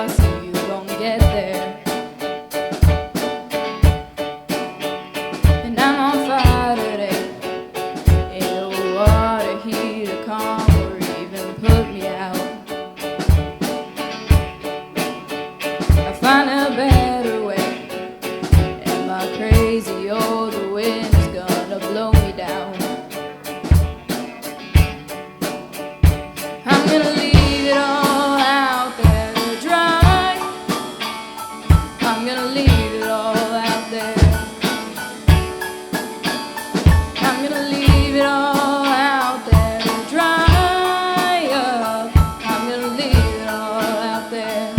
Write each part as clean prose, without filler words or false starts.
bus and you don't get there. And I'm on fire today. Ain't no water here to calm or even put me out. I find a better way, and my crazy old wind is gonna blow me down. I'm gonna leave it all out there to dry. I'm gonna leave it all out there. I'm gonna leave it all out there to dry up. I'm gonna leave it all out there.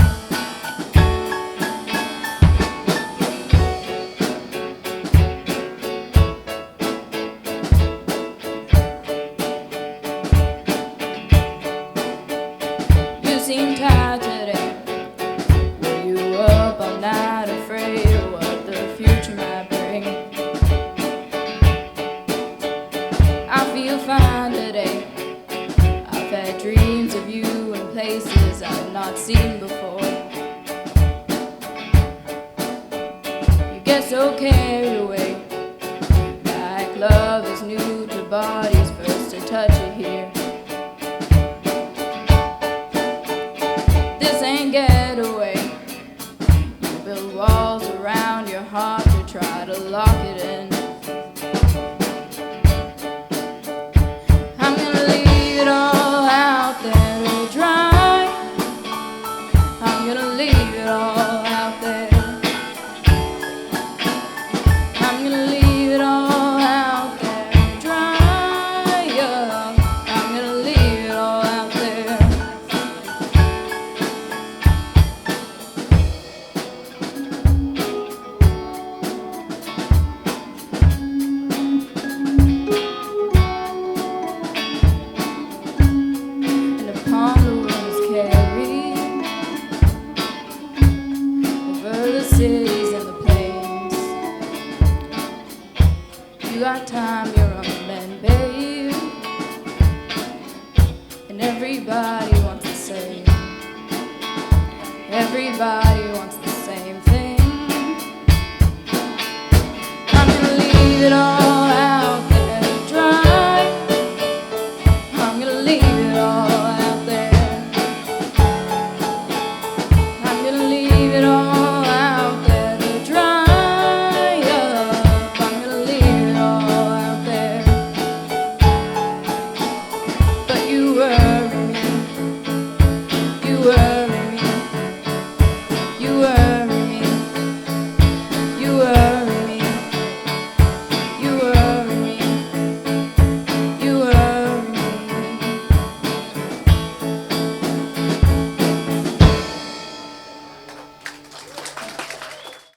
You seem tired today. Were you up all night afraid of what the future might bring? I feel fine today. I've had dreams of you in places I've not seen before. You get so carried away, like love is new to bodies first to touch it here. This ain't getaway. You build walls around your heart to try to lock it in. I'm gonna leave it all out there to dry. I'm gonna leave it all out there. I'm gonna leave it all out there to dry up. I'm gonna leave it all out there. And upon the winds carried over the cities and the plains, you got time, you're on the mend, babe. And everybody wants the same. Everybody wants the same thing. I'm gonna leave it all